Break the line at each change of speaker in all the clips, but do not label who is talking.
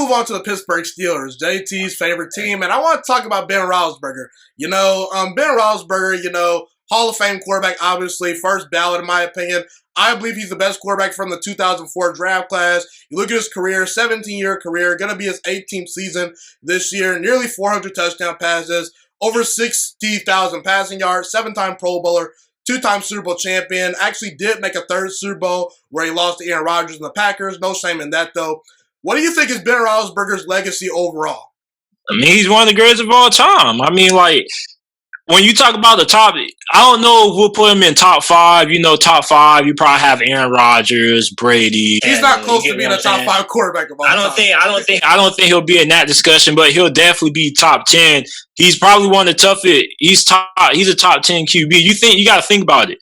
move on to the Pittsburgh Steelers, JT's favorite team, and I want to talk about Ben Roethlisberger. Ben Roethlisberger, Hall of Fame quarterback, obviously, first ballot in my opinion. I believe he's the best quarterback from the 2004 draft class. You look at his career, 17-year career, going to be his 18th season this year, nearly 400 touchdown passes, over 60,000 passing yards, 7-time Pro Bowler, 2-time Super Bowl champion. Actually did make a third Super Bowl where he lost to Aaron Rodgers and the Packers. No shame in that, though. What do you think is Ben Roethlisberger's legacy overall?
I mean, he's one of the greatest of all time. I mean, when you talk about the top, I don't know if we'll put him in top 5. Top 5, you probably have Aaron Rodgers, Brady.
He's not close to being a top 5 quarterback of all time.
I don't think he'll be in that discussion, but he'll definitely be top 10. He's probably one of the toughest. He's a top 10 QB. You got to think about it.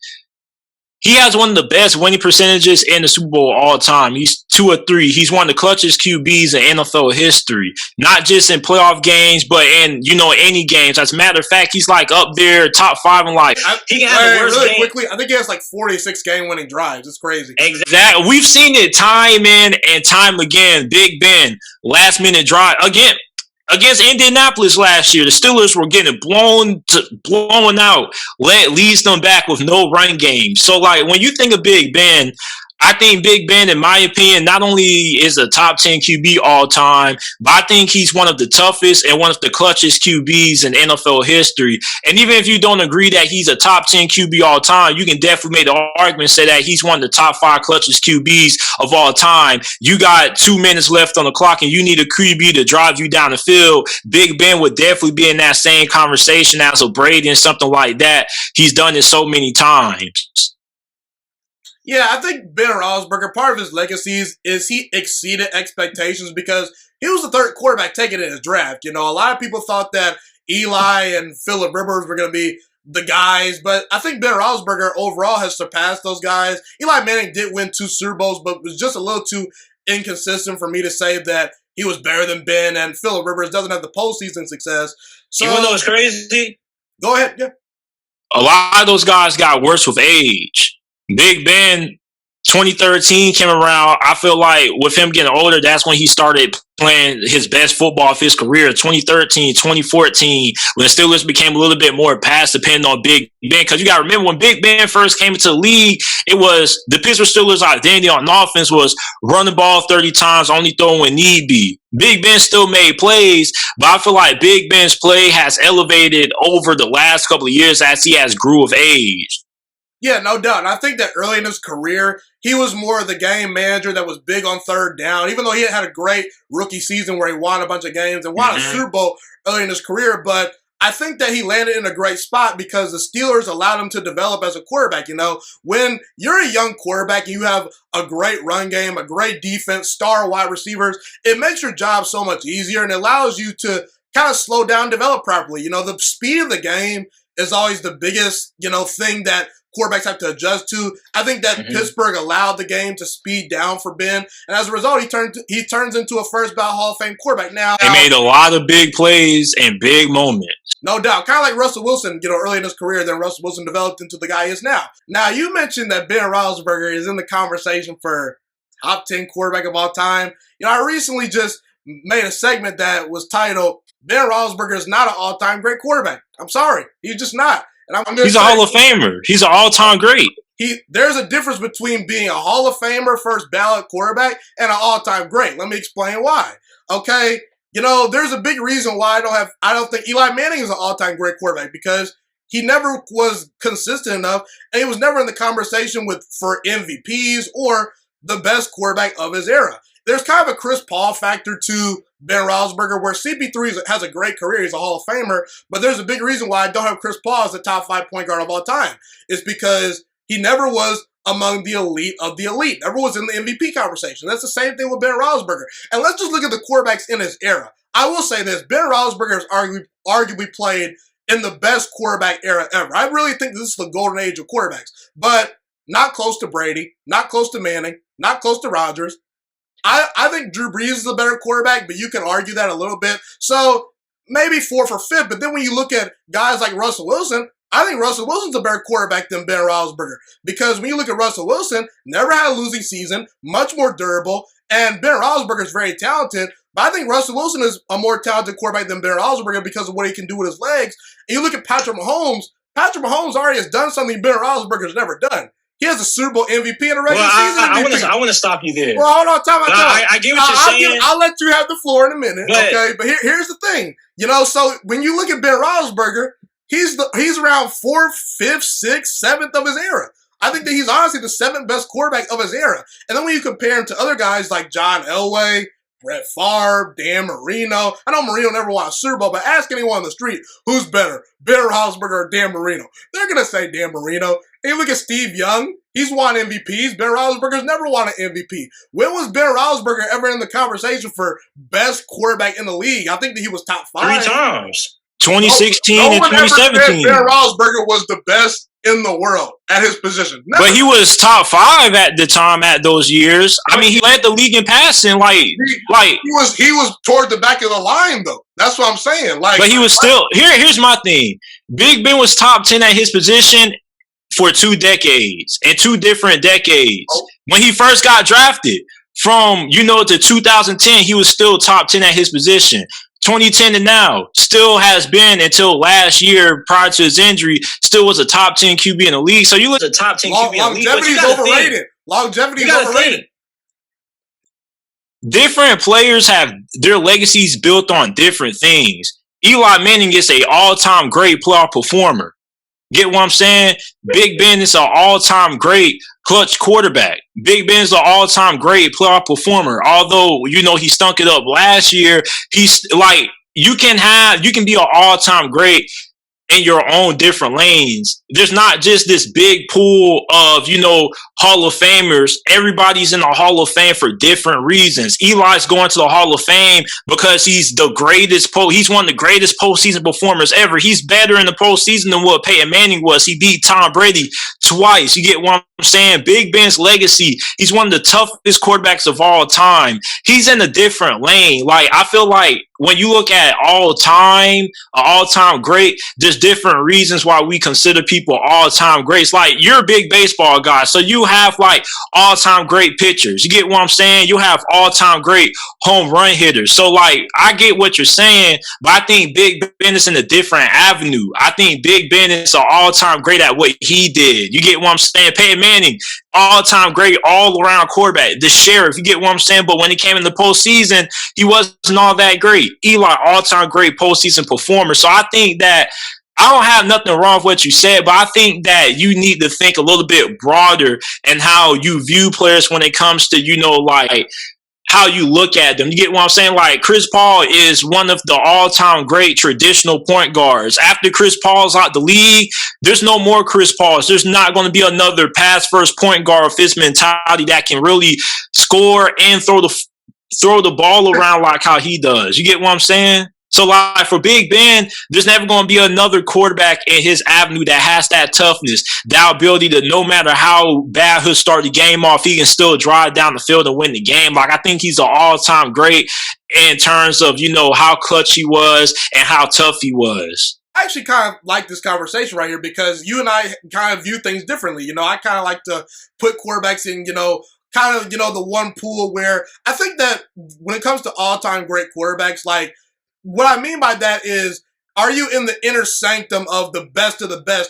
He has one of the best winning percentages in the Super Bowl all time. He's 2 or 3. He's one of the clutchest QBs in NFL history. Not just in playoff games, but in, any games. As a matter of fact, he's up there, top 5 in
he can have the worst really game. Quickly, I think he has 46 game-winning drives. It's crazy.
Exactly. We've seen it time in and time again. Big Ben, last-minute drive. Again, against Indianapolis last year, the Steelers were getting blown out, leads them back with no run game. So, when you think of Big Ben, I think Big Ben, in my opinion, not only is a top 10 QB all time, but I think he's one of the toughest and one of the clutchest QBs in NFL history. And even if you don't agree that he's a top 10 QB all time, you can definitely make the argument, say that he's one of the top 5 clutchest QBs of all time. You got 2 minutes left on the clock and you need a QB to drive you down the field. Big Ben would definitely be in that same conversation as a Brady and something like that. He's done it so many times.
Yeah, I think Ben Roethlisberger, part of his legacies is he exceeded expectations because he was the third quarterback taken in his draft. A lot of people thought that Eli and Fil A were going to be the guys, but I think Ben Roethlisberger overall has surpassed those guys. Eli Manning did win 2 Super Bowls, but was just a little too inconsistent for me to say that he was better than Ben, and Fil A doesn't have the postseason success. So,
you want to know what's crazy?
Go ahead, yeah.
A lot of those guys got worse with age. Big Ben, 2013 came around. I feel like with him getting older, that's when he started playing his best football of his career. 2013, 2014, when the Steelers became a little bit more pass dependent on Big Ben. Because you got to remember, when Big Ben first came into the league, it was the Pittsburgh Steelers' identity on offense was run the ball 30 times, only throw when need be. Big Ben still made plays, but I feel like Big Ben's play has elevated over the last couple of years as he has grew of age.
Yeah, no doubt. And I think that early in his career, he was more of the game manager that was big on third down, even though he had a great rookie season where he won a bunch of games and won a Super Bowl early in his career. But I think that he landed in a great spot because the Steelers allowed him to develop as a quarterback. When you're a young quarterback and you have a great run game, a great defense, star wide receivers, it makes your job so much easier and allows you to kind of slow down, develop properly. The speed of the game is always the biggest, thing that quarterbacks have to adjust to. I think that Pittsburgh allowed the game to speed down for Ben, and as a result, he turns into a first ballot Hall of Fame quarterback. Now
he made a lot of big plays and big moments.
No doubt, kind of like Russell Wilson. Early in his career, then Russell Wilson developed into the guy he is now. Now you mentioned that Ben Roethlisberger is in the conversation for top 10 quarterback of all time. I recently just made a segment that was titled "Ben Roethlisberger is not an all-time great quarterback." I'm sorry, he's just not. And
he's a Hall of Famer. He's an all-time great.
There's a difference between being a Hall of Famer, first ballot quarterback, and an all-time great. Let me explain why. Okay, there's a big reason why I don't think Eli Manning is an all-time great quarterback because he never was consistent enough, and he was never in the conversation for MVPs or the best quarterback of his era. There's kind of a Chris Paul factor to Ben Roethlisberger where CP3 has a great career. He's a Hall of Famer, but there's a big reason why I don't have Chris Paul as the top 5 point guard of all time. It's because he never was among the elite of the elite. Never was in the MVP conversation. That's the same thing with Ben Roethlisberger. And let's just look at the quarterbacks in his era. I will say this, Ben Roethlisberger has arguably played in the best quarterback era ever. I really think this is the golden age of quarterbacks, but not close to Brady, not close to Manning, not close to Rodgers. I think Drew Brees is a better quarterback, but you can argue that a little bit. So maybe 4th or 5th. But then when you look at guys like Russell Wilson, I think Russell Wilson's a better quarterback than Ben Roethlisberger. Because when you look at Russell Wilson, never had a losing season, much more durable, and Ben Roethlisberger is very talented, But I think Russell Wilson is a more talented quarterback than Ben Roethlisberger because of what he can do with his legs. And you look at Patrick Mahomes. Patrick Mahomes already has done something Ben Roethlisberger's never done. He has a Super Bowl MVP and a regular season MVP.
I want to stop you there.
Well, hold on, time out.
I get what you're saying.
I'll let you have the floor in a minute, okay? But here's the thing. So when you look at Ben Roethlisberger, he's around 4th, 5th, 6th, 7th of his era. I think that he's honestly the 7th best quarterback of his era. And then when you compare him to other guys like John Elway, Brett Favre, Dan Marino. I know Marino never won a Super Bowl, but ask anyone on the street, who's better, Ben Roethlisberger or Dan Marino? They're going to say Dan Marino. And you look at Steve Young. He's won MVPs. Ben Roethlisberger's never won an MVP. When was Ben Roethlisberger ever in the conversation for best quarterback in the league? I think that he was top 5.
3 times. 2016 and 2017.
Ben Roethlisberger was the best in the world at his position. Never.
But he was top 5 at the time at those years. I mean, he led the league in passing. He
was toward the back of the line though. That's what I'm saying.
But he was still here's my thing. Big Ben was top 10 at his position for 2 decades, and 2 different decades. Oh. When he first got drafted from to 2010, he was still top 10 at his position. 2010 to now, still has been until last year prior to his injury, still was a top 10 QB in the league. So you look at the top 10 QB in the league.
Longevity is overrated. Longevity is overrated.
Different players have their legacies built on different things. Eli Manning is an all-time great playoff performer. Get what I'm saying? Big Ben is an all-time great clutch quarterback. Big Ben's an all-time great playoff performer. Although, he stunk it up last year. He's you can be an all-time great in your own different lanes. There's not just this big pool of, Hall of Famers. Everybody's in the Hall of Fame for different reasons. Eli's going to the Hall of Fame because he's the greatest he's one of the greatest postseason performers ever. He's better in the postseason than what Peyton Manning was. He beat Tom Brady twice. You get what I'm saying? Big Ben's legacy. He's one of the toughest quarterbacks of all time. He's in a different lane. I feel like when you look at all-time great, there's different reasons why we consider people all-time greats. You're a big baseball guy, so you have all-time great pitchers. You get what I'm saying? You have all-time great home run hitters. So I get what you're saying, but I think Big Ben is in a different avenue. I think Big Ben is an all-time great at what he did. You get what I'm saying? Peyton Manning, all-time great all-around quarterback. The Sheriff, you get what I'm saying? But when he came in the postseason, he wasn't all that great. Eli, all-time great postseason performer. So I think that I don't have nothing wrong with what you said, but I think that you need to think a little bit broader in how you view players when it comes to, how you look at them. You get what I'm saying? Chris Paul is one of the all-time great traditional point guards. After Chris Paul's out the league, there's no more Chris Pauls. There's not going to be another pass-first point guard with this mentality that can really score and throw the ball around like how he does. You get what I'm saying? So, for Big Ben, there's never going to be another quarterback in his avenue that has that toughness, that ability to, no matter how bad he'll start the game off, he can still drive down the field and win the game. I think he's an all-time great in terms of, how clutch he was and how tough he was.
I actually kind of like this conversation right here because you and I kind of view things differently. I kind of like to put quarterbacks in, the one pool where I think that when it comes to all-time great quarterbacks, what I mean by that is, are you in the inner sanctum of the best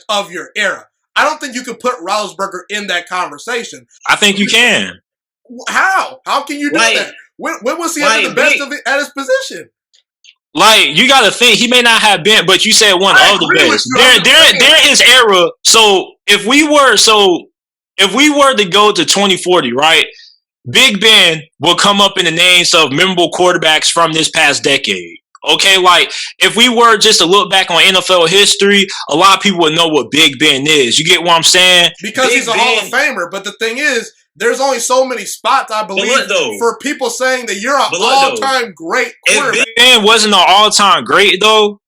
of your era? I don't think you could put Roethlisberger in that conversation.
I think you can.
How? How can you do that? When was he at the best at his position?
You got to think, he may not have been, but you said one of the best. During his era, so if we were to go to 2040, right, Big Ben will come up in the names of memorable quarterbacks from this past decade. Okay, if we were just to look back on NFL history, a lot of people would know what Big Ben is. You get what I'm saying?
Because he's a Hall of Famer. But the thing is, there's only so many spots, I believe, for people saying that you're an all-time great quarterback.
If Big Ben wasn't an all-time great, though,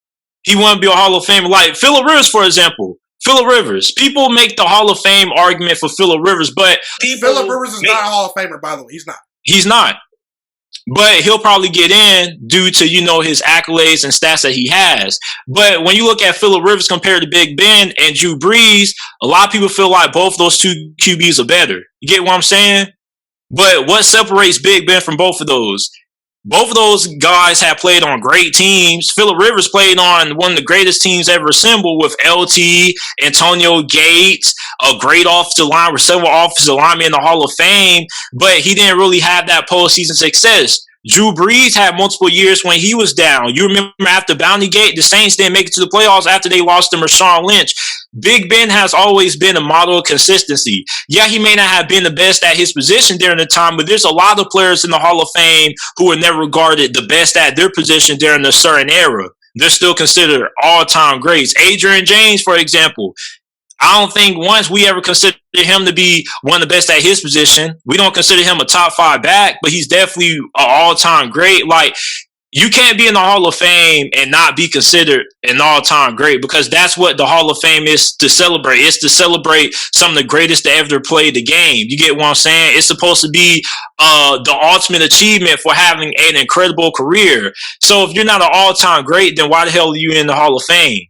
he wouldn't be a Hall of Famer. Phil Rivers, for example. Phil Rivers. People make the Hall of Fame argument for Phil Rivers, but
Phil Rivers is not a Hall of Famer, by the way. He's not.
He's not. But he'll probably get in due to, his accolades and stats that he has. But when you look at Phillip Rivers compared to Big Ben and Drew Brees, a lot of people feel like both those two QBs are better. You get what I'm saying? But what separates Big Ben from both of those? Both of those guys have played on great teams. Phillip Rivers played on one of the greatest teams ever assembled with LT, Antonio Gates, a great offensive line with several offensive linemen in the Hall of Fame, but he didn't really have that postseason success. Drew Brees had multiple years when he was down. You remember after Bounty Gate, the Saints didn't make it to the playoffs after they lost to Marshawn Lynch. Big Ben has always been a model of consistency. Yeah, he may not have been the best at his position during the time, but there's a lot of players in the Hall of Fame who were never regarded the best at their position during a certain era. They're still considered all-time greats. Adrian James, for example, I don't think once we ever considered him to be one of the best at his position. We don't consider him a top 5 back, but he's definitely an all-time great. Like, you can't be in the Hall of Fame and not be considered an all-time great, because that's what the Hall of Fame is to celebrate. It's to celebrate some of the greatest to ever play the game. You get what I'm saying? It's supposed to be the ultimate achievement for having an incredible career. So if you're not an all-time great, then why the hell are you in the Hall of Fame?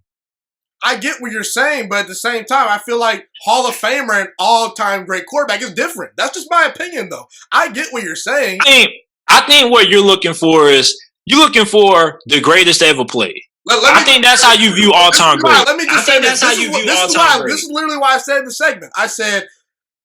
I get what you're saying, but at the same time, I feel like Hall of Famer and all-time great quarterback is different. That's just my opinion, though. I get what you're saying.
I think what you're looking for is you're looking for the greatest to ever play. I think that's how you view all-time great.
Let me just say this. This is literally why I said in the segment. I said,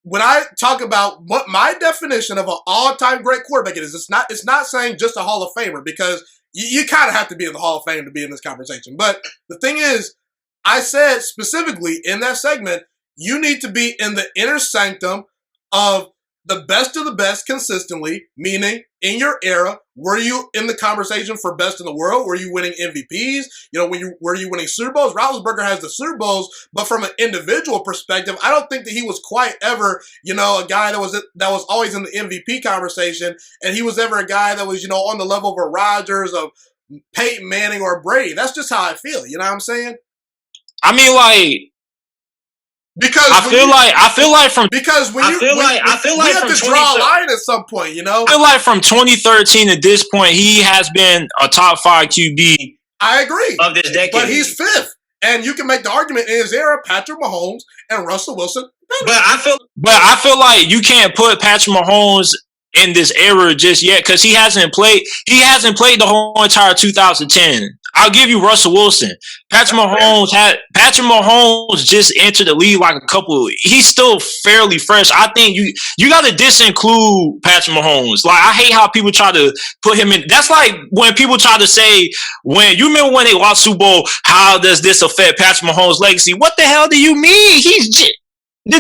when I talk about what my definition of an all-time great quarterback is, it's not saying just a Hall of Famer, because you kind of have to be in the Hall of Fame to be in this conversation. But the thing is, I said specifically in that segment, you need to be in the inner sanctum of the best consistently, meaning in your era. Were you in the conversation for best in the world? Were you winning MVPs? Were you winning Super Bowls? Roethlisberger has the Super Bowls, but from an individual perspective, I don't think that he was quite ever, a guy that was always in the MVP conversation, and he was ever a guy that was, on the level of a Rodgers, of Peyton Manning, or Brady. That's just how I feel. You know what I'm saying?
I mean, like, because I feel like
we have to draw a line at some point, I
feel like from 2013 to this point, he has been a top 5 QB.
I agree
of this decade,
but he's 5th, and you can make the argument in his era, Patrick Mahomes and Russell Wilson.
But I feel like you can't put Patrick Mahomes in this era just yet, because he hasn't played the whole entire 2010. I'll give you Russell Wilson. Patrick Mahomes just entered the league he's still fairly fresh. I think you got to disinclude Patrick Mahomes. Like, I hate how people try to put him in. That's like when people try to say, when you remember when they lost Super Bowl, how does this affect Patrick Mahomes' legacy? What the hell do you mean? I'm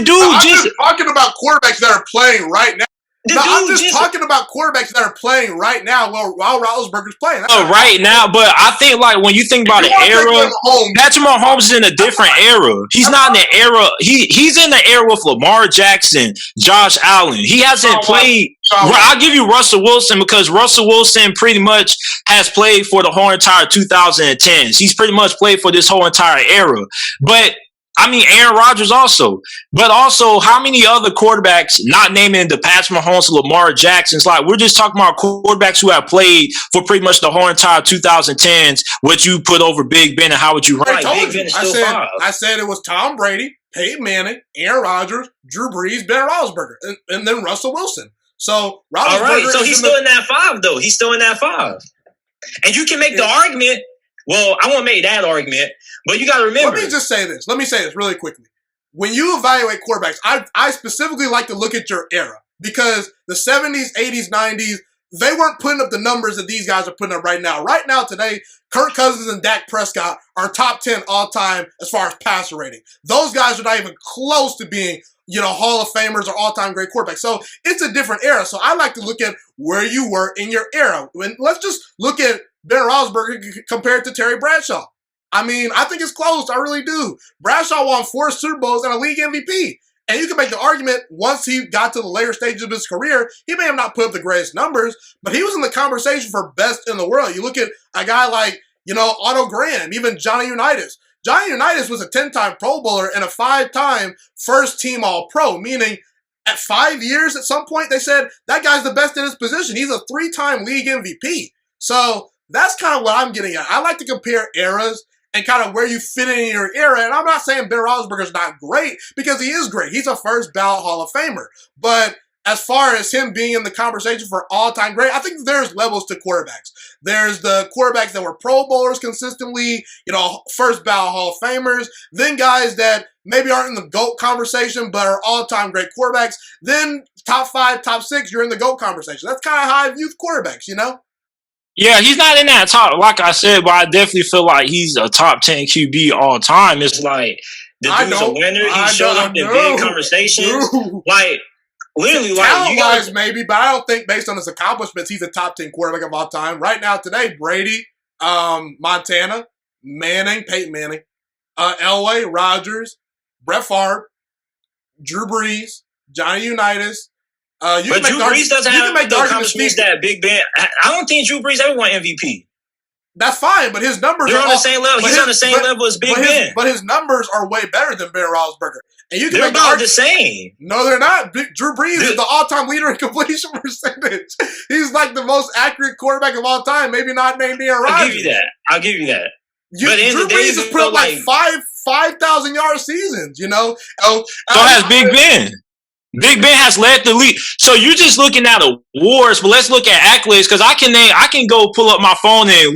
just talking about quarterbacks that are playing right now. I'm just talking about quarterbacks that are playing right now while Roethlisberger's playing.
Right now, but I think, like, when you think about the era, Patrick Mahomes is in a different era. He's not in the era. He's in the era with Lamar Jackson, Josh Allen. He hasn't played. I'll give you Russell Wilson, because Russell Wilson pretty much has played for the whole entire 2010s. He's pretty much played for this whole entire era. But I mean, Aaron Rodgers also. But also, how many other quarterbacks, not naming the Patrick Mahomes, Lamar Jacksons, like, we're just talking about quarterbacks who have played for pretty much the whole entire 2010s, what you put over Big Ben, and how would you rank?
I said it was Tom Brady, Peyton Manning, Aaron Rodgers, Drew Brees, Ben Roethlisberger, and then Russell Wilson. So,
Roethlisberger, all right, so he's still in that 5, though. He's still in that 5. And you can make the argument. Well, I won't make that argument, but you got to remember.
Let me say this really quickly. When you evaluate quarterbacks, I specifically like to look at your era, because the 70s, 80s, 90s, they weren't putting up the numbers that these guys are putting up right now. Right now, today, Kirk Cousins and Dak Prescott are top 10 all-time as far as passer rating. Those guys are not even close to being, Hall of Famers or all-time great quarterbacks. So it's a different era. So I like to look at where you were in your era. Let's just look at Ben Roethlisberger compared to Terry Bradshaw. I mean, I think it's close. I really do. Bradshaw won 4 Super Bowls and a league MVP. And you can make the argument, once he got to the later stages of his career, he may have not put up the greatest numbers, but he was in the conversation for best in the world. You look at a guy like, Otto Graham, even Johnny Unitas. Johnny Unitas was a 10-time Pro Bowler and a 5-time first-team All-Pro, meaning at 5 years at some point they said, that guy's the best in his position. He's a 3-time league MVP. So that's kind of what I'm getting at. I like to compare eras and kind of where you fit in your era. And I'm not saying Ben Roethlisberger's not great, because he is great. He's a first ballot Hall of Famer. But as far as him being in the conversation for all-time great, I think there's levels to quarterbacks. There's the quarterbacks that were Pro Bowlers consistently, first ballot Hall of Famers, then guys that maybe aren't in the GOAT conversation but are all-time great quarterbacks, then top 5, top 6, you're in the GOAT conversation. That's kind of how I view quarterbacks,
Yeah, he's not in that top, like I said, but I definitely feel like he's a top 10 QB all time. It's like
the dude's a winner. He showed up in big conversations. Like, literally,
talent-wise, maybe, but I don't think based on his accomplishments, he's a top 10 quarterback of all time. Right now, today, Brady, Montana, Peyton Manning, Elway, Rodgers, Brett Favre, Drew Brees, Johnny Unitas.
But Drew Brees doesn't have the accomplishments that Big Ben. I don't think Drew Brees ever won MVP.
That's fine, but his numbers
are on the same level. He's on the same level as Big Ben.
But his numbers are way better than Ben Roethlisberger. And you can
they're about the same.
No, they're not. Drew Brees is the all-time leader in completion percentage. He's like the most accurate quarterback of all time. Maybe not named Aaron Rodgers.
I'll give you that.
But Drew Brees has put up like 5,000 yard seasons. So
has Big Ben. Big Ben has led the league. So you're just looking at awards, but let's look at accolades because I can go pull up my phone and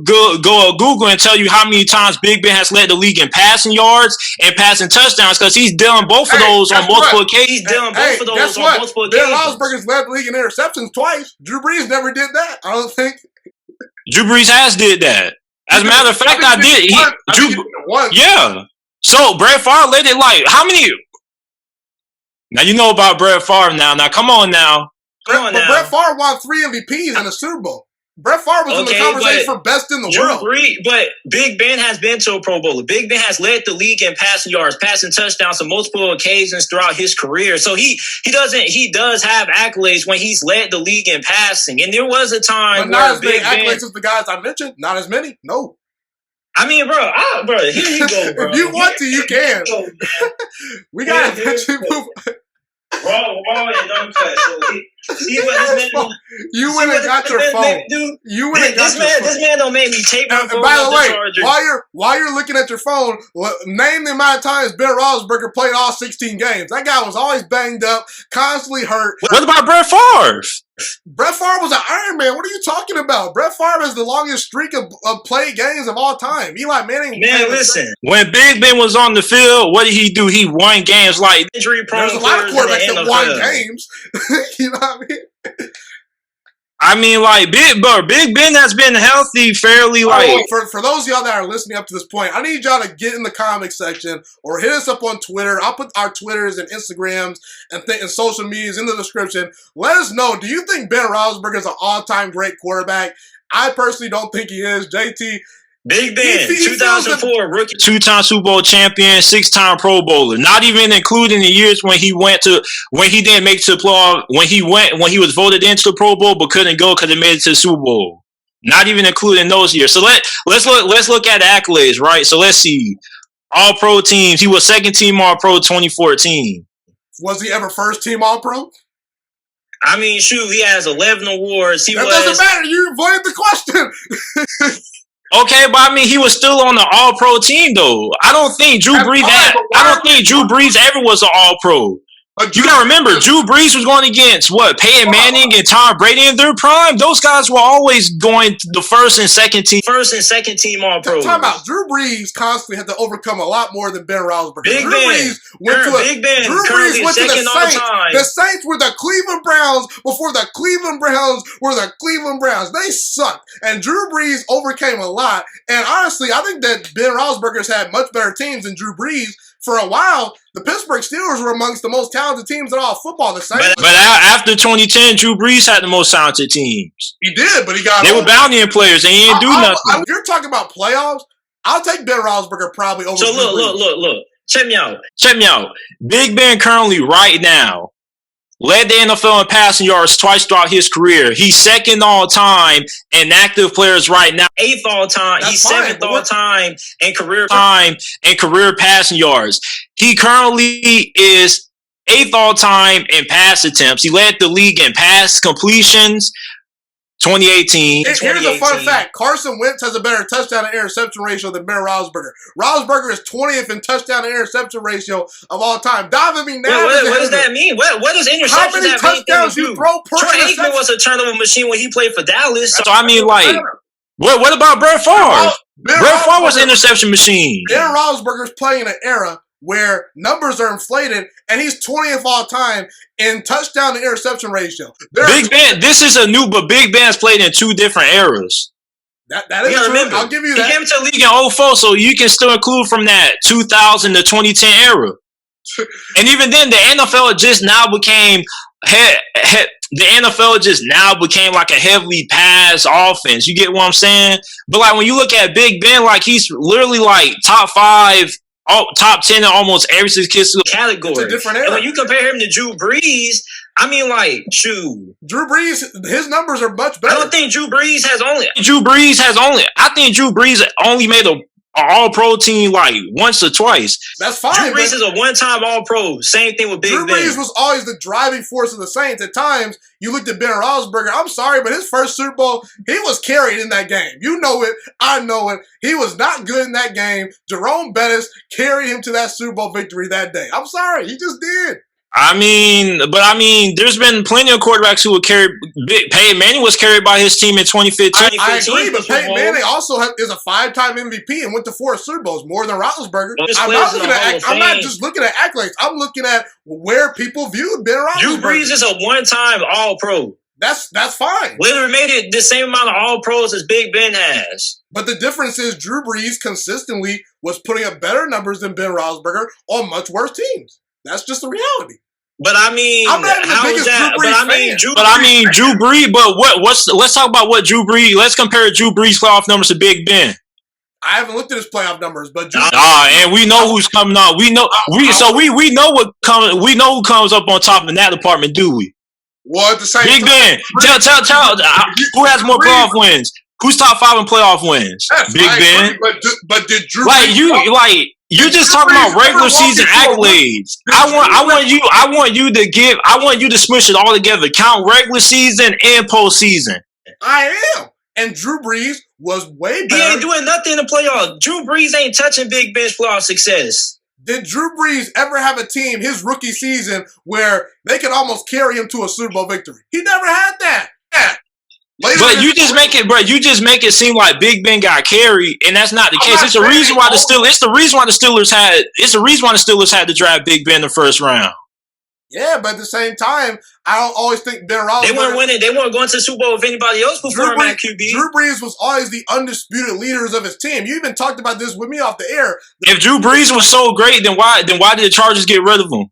go Google and tell you how many times Big Ben has led the league in passing yards and passing touchdowns because he's done both of those on multiple occasions.
He's done both of those on multiple occasions.
Ben Roethlisberger's led the league in interceptions twice. Drew Brees never did that. I don't think.
Drew Brees has did that. As a matter of fact, I did. Yeah. So Brett Favre led it like how many? Now you know about Brett Favre now. Now come on now.
Brett Favre won 3 MVPs in the Super Bowl. Brett Favre was in the conversation for best in the world.
But Big Ben has been to a Pro Bowler. Big Ben has led the league in passing yards, passing touchdowns on multiple occasions throughout his career. So he does have accolades when he's led the league in passing. And there was a time
but not as many accolades as the guys I mentioned. Not as many. No.
I mean, bro, here you go, bro.
If you want to, you can. We got to eventually move.
Raw and uncut. So see what this man.
You went and got your phone. You went and got your phone.
This man don't make me tape my phone.
And by the way, while you're looking at your phone, name the amount of times Ben Roethlisberger played all 16 games. That guy was always banged up, constantly hurt.
What about Brett Favre?
Brett Favre was an Iron Man. What are you talking about? Brett Favre has the longest streak of played games of all time. Eli Manning.
Man, listen.
When Big Ben was on the field, what did he do? He won games like
injury-prone.
There's a lot of quarterbacks that won games. You know what I mean?
I mean, like Big Ben has been healthy fairly. Like
for those of y'all that are listening up to this point, I need y'all to get in the comment section or hit us up on Twitter. I'll put our Twitters and Instagrams and social medias in the description. Let us know. Do you think Ben Roethlisberger is an all-time great quarterback? I personally don't think he is. JT.
Big Ben, 2004 rookie,
2-time Super Bowl champion, 6-time Pro Bowler. Not even including the years when he didn't make it to the playoff, when he was voted into the Pro Bowl but couldn't go because he made it to the Super Bowl. Not even including those years. So let's look at the accolades, right? So let's see. All Pro teams. He was second team All Pro 2014.
Was he ever first team All Pro?
I mean, shoot, he has 11 awards.
Doesn't matter. You avoided the question.
Okay, but I mean, he was still on the All-Pro team, though. I don't think Drew Brees ever was an All-Pro. You gotta remember, Drew Brees was going against Peyton Manning and Tom Brady in their prime. Those guys were always going the first and second team All Pro.
Talking about Drew Brees constantly had to overcome a lot more than Ben Roethlisberger.
Drew Brees went to the Saints.
The Saints were the Cleveland Browns before the Cleveland Browns were the Cleveland Browns. They sucked, and Drew Brees overcame a lot. And honestly, I think that Ben Roethlisberger's had much better teams than Drew Brees. For a while, the Pittsburgh Steelers were amongst the most talented teams in all football.
But after 2010, Drew Brees had the most talented teams.
He did, but
they were bounty players. They didn't do nothing.
If you're talking about playoffs, I'll take Ben Roethlisberger probably over.
So look. Check me out.
Big Ben currently right now led the NFL in passing yards twice throughout his career. He's second all time in active players right now.
8th all time. He's 7th all time in career
passing yards. He currently is 8th all time in pass attempts. He led the league in pass completions, 2018.
Here's a fun fact. Carson Wentz has a better touchdown to interception ratio than Ben Roethlisberger. Roethlisberger is 20th in touchdown to interception ratio of all time. Donovan McNabb.
What does that mean? What does interception
How many touchdowns you throw per interception?
Troy Aikman was a turnover machine when he played for Dallas.
So I mean, like, what about Brett Favre? Brett Favre was an interception machine.
Ben Roethlisberger's playing in an era where numbers are inflated, and he's 20th all time in touchdown to interception ratio.
Big Ben, this is a new, but Big Ben's played in two different eras.
That is true. Remember, I'll give you that.
He came to the league in 04, so you can still include from that 2000 to 2010 era. And even then, the NFL just now became like a heavily pass offense. You get what I'm saying? But like when you look at Big Ben, like he's literally like top 5. Top 10 in almost every single category.
It's a different era.
And when you compare him to Drew Brees, I mean, like, shoot.
Drew Brees, his numbers are much better.
I don't think Drew Brees has only.
I think Drew Brees only made a all-pro team like once or twice.
That's fine.
Drew Brees is a one-time all-pro. Same thing with Big Ben.
Drew Brees was always the driving force of the Saints. At times, you looked at Ben Roethlisberger. I'm sorry, but his first Super Bowl, he was carried in that game. You know it. I know it. He was not good in that game. Jerome Bettis carried him to that Super Bowl victory that day. I'm sorry. He just did.
I mean, there's been plenty of quarterbacks who were carried. Peyton Manning was carried by his team in 2015.
I agree, but Peyton Manning also is a 5-time MVP and went to 4 Super Bowls, more than Roethlisberger. I'm not just looking at accolades. I'm looking at where people viewed Ben Roethlisberger.
Drew Brees is a one-time All-Pro.
That's fine.
Literally made it the same amount of All-Pros as Big Ben has.
But the difference is Drew Brees consistently was putting up better numbers than Ben Roethlisberger on much worse teams. That's just the reality.
But I mean,
I'm not even the biggest Drew Brees fan.
Drew Brees. But let's talk about what Drew Brees. Let's compare Drew Brees' playoff numbers to Big Ben.
I haven't looked at his playoff numbers, but
and we know who's coming on. We know what comes. We know who comes up on top in that department, do we?
Well, at the same
Big
time,
Ben. Tell. Who has more playoff wins? Who's top 5 in playoff wins? Big Ben.
But did Drew Brees
you're just talking about regular season accolades. I want you to smush it all together. Count regular season and postseason.
I am. And Drew Brees was way better.
He ain't doing nothing in the playoffs. Drew Brees ain't touching Big Ben's playoff success.
Did Drew Brees ever have a team his rookie season where they could almost carry him to a Super Bowl victory? He never had that. Yeah.
But you just make it seem like Big Ben got carried, and that's not the case. It's the reason why the Steelers had to draft Big Ben in the first round.
Yeah, but at the same time, I don't always think Ben Roethlisberger.
They weren't winning. They weren't going to the Super Bowl if anybody else performed at QB.
Drew Brees was always the undisputed leaders of his team. You even talked about this with me off the air.
If Drew Brees was so great, then why did the Chargers get rid of him?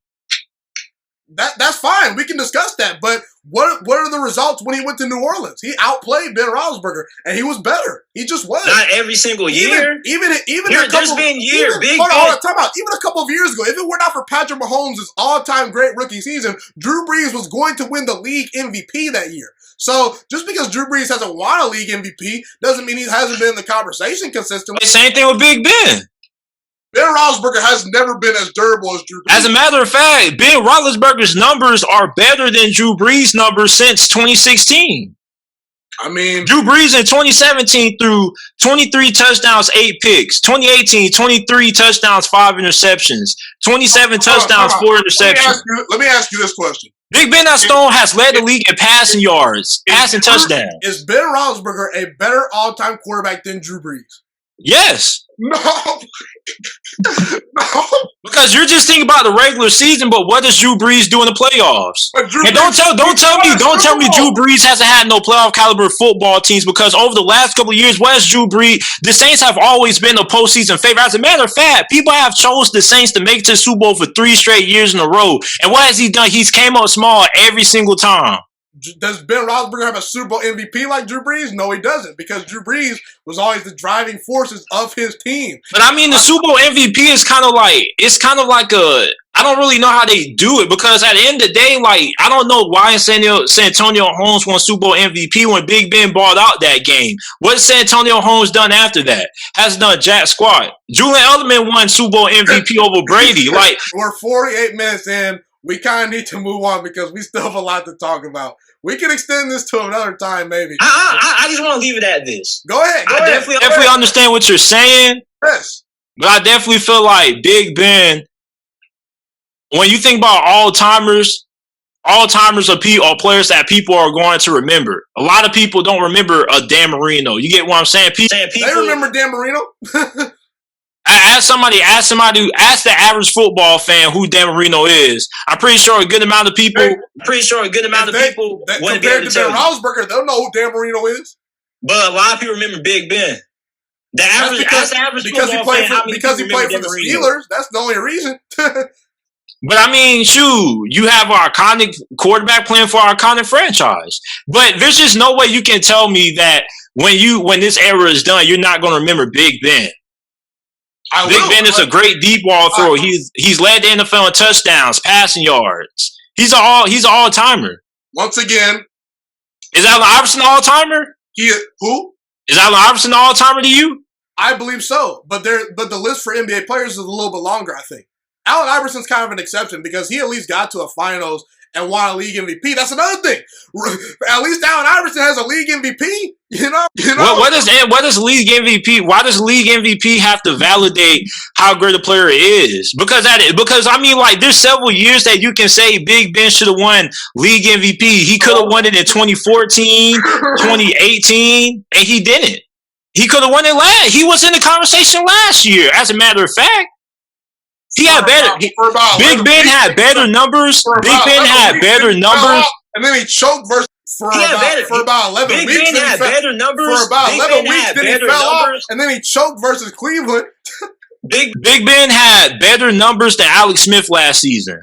That's fine. We can discuss that. But what are the results when he went to New Orleans? He outplayed Ben Roethlisberger, and he was better. He just was.
Not every single year.
Even
there's been years. Even
a couple of years ago, if it were not for Patrick Mahomes' all-time great rookie season, Drew Brees was going to win the league MVP that year. So just because Drew Brees hasn't won a league MVP doesn't mean he hasn't been in the conversation consistently.
Same thing with Big Ben.
Ben Roethlisberger has never been as durable as Drew Brees.
As a matter of fact, Ben Roethlisberger's numbers are better than Drew Brees' numbers since 2016.
I mean,
Drew Brees in 2017 threw 23 touchdowns, 8 picks. 2018, 23 touchdowns, 5 interceptions. 27 touchdowns, 4 interceptions.
Let me ask you this question.
Big Ben Stone has led the league in passing yards, passing touchdowns.
Is Ben Roethlisberger a better all-time quarterback than Drew Brees?
Yes.
No.
Because you're just thinking about the regular season, but what does Drew Brees do in the playoffs? And don't tell me Drew Brees hasn't had no playoff caliber football teams, because over the last couple of years, what has Drew Brees? The Saints have always been a postseason favorite. As a matter of fact, people have chose the Saints to make it to the Super Bowl for 3 straight years in a row. And what has he done? He's came out small every single time.
Does Ben Roethlisberger have a Super Bowl MVP like Drew Brees? No, he doesn't, because Drew Brees was always the driving forces of his team.
But I mean, the Super Bowl MVP is kind of like I don't really know how they do it, because at the end of the day, like, I don't know why San Antonio Holmes won Super Bowl MVP when Big Ben bought out that game. What has San Antonio Holmes done after that? Hasn't done jack squat. Julian Edelman won Super Bowl MVP over Brady. Like,
we're 48 minutes in. We kind of need to move on because we still have a lot to talk about. We can extend this to another time, maybe.
I just want to leave it at this.
Go ahead.
I
definitely understand what you're saying.
Yes.
But I definitely feel like Big Ben, when you think about all-timers are players that people are going to remember. A lot of people don't remember a Dan Marino. You get what I'm saying?
They remember Dan Marino?
Ask the average football fan who Dan Marino is. I'm pretty sure a good amount of people.
Wouldn't be able to
compared to Ben Roethlisberger, they'll know who Dan Marino is.
But a lot of people remember Big Ben.
Because he played for the Steelers. That's the only reason.
But I mean, shoot, you have an iconic quarterback playing for our iconic franchise. But there's just no way you can tell me that when this era is done, you're not going to remember Big Ben. Big Ben is a great deep ball thrower. He's led the NFL in touchdowns, passing yards. He's an all-timer.
Once again,
is Allen Iverson an all-timer?
Who?
Is Allen Iverson an all-timer to you?
I believe so, but the list for NBA players is a little bit longer, I think. Allen Iverson's kind of an exception because he at least got to a finals and won a league MVP. That's another thing. At least Allen Iverson has a league MVP. You know.
What does league MVP? Why does league MVP have to validate how great a player is? Because I mean, like, there's several years that you can say Big Ben should have won league MVP. He could have won it in 2014, 2018, and he didn't. He could have won it last. He was in the conversation last year. As a matter of fact. He had better. Big Ben had better numbers. Big Ben had better numbers.
And then he choked for about 11
Big
weeks.
Ben had better numbers.
For about 11 weeks, then he fell off. And then he choked versus Cleveland.
Big Ben had better numbers than Alex Smith last season.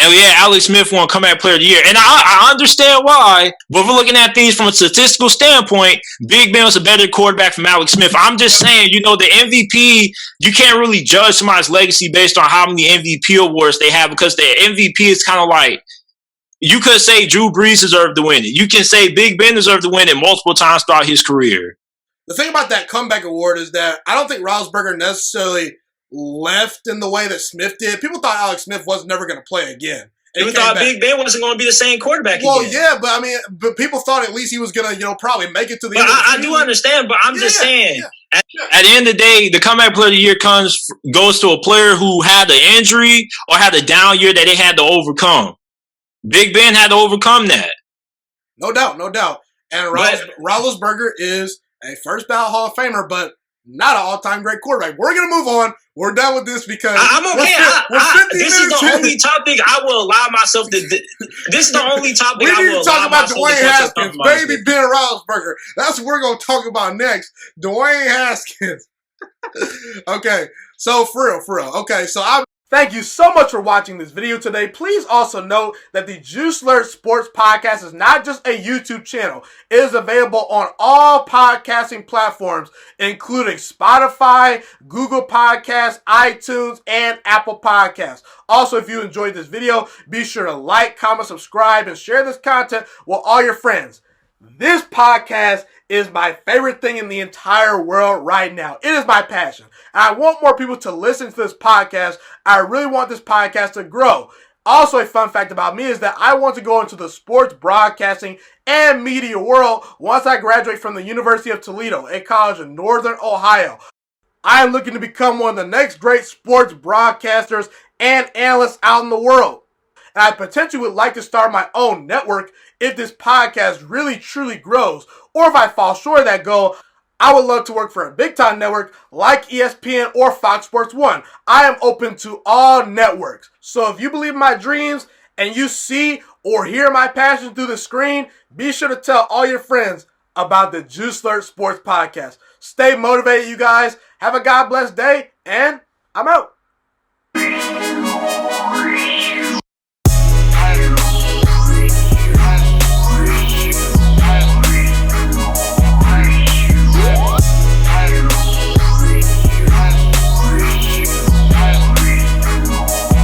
And yeah, Alex Smith won Comeback Player of the Year. And I understand why, but if we're looking at things from a statistical standpoint, Big Ben was a better quarterback from Alex Smith. I'm just saying, the MVP, you can't really judge somebody's legacy based on how many MVP awards they have because the MVP is kind of like, you could say Drew Brees deserved to win it. You can say Big Ben deserved to win it multiple times throughout his career.
The thing about that comeback award is that I don't think Roethlisberger necessarily left in the way that Smith did. People thought Alex Smith was never going to play again.
People thought Big Ben wasn't going to be the same quarterback
again. Well,
yeah,
but people thought at least he was going to, probably make it to the
end. I do understand, but I'm just saying.
Yeah. At the end of the day, the comeback player of the year goes to a player who had an injury or had a down year that they had to overcome. Big Ben had to overcome that.
No doubt. And Roethlisberger is a first ballot Hall of Famer, but not an all-time great quarterback. We're going to move on. We're done with this because
I'm okay. This is the only topic I will allow myself to. This is the only topic I will allow myself to.
We need to talk about Dwayne Haskins, baby Ben Roethlisberger. That's what we're going to talk about next. Dwayne Haskins. Okay, so for real. Okay, so thank you so much for watching this video today. Please also note that the Juiciest Sports Podcast is not just a YouTube channel. It is available on all podcasting platforms, including Spotify, Google Podcasts, iTunes, and Apple Podcasts. Also, if you enjoyed this video, be sure to like, comment, subscribe, and share this content with all your friends. This podcast is my favorite thing in the entire world right now. It is my passion. And I want more people to listen to this podcast. I really want this podcast to grow. Also, a fun fact about me is that I want to go into the sports broadcasting and media world once I graduate from the University of Toledo, a college in Northern Ohio. I am looking to become one of the next great sports broadcasters and analysts out in the world. And I potentially would like to start my own network if this podcast really truly grows. Or if I fall short of that goal, I would love to work for a big-time network like ESPN or Fox Sports 1. I am open to all networks. So if you believe in my dreams and you see or hear my passion through the screen, be sure to tell all your friends about the Juiciest Sports Podcast. Stay motivated, you guys. Have a God bless day, and I'm out.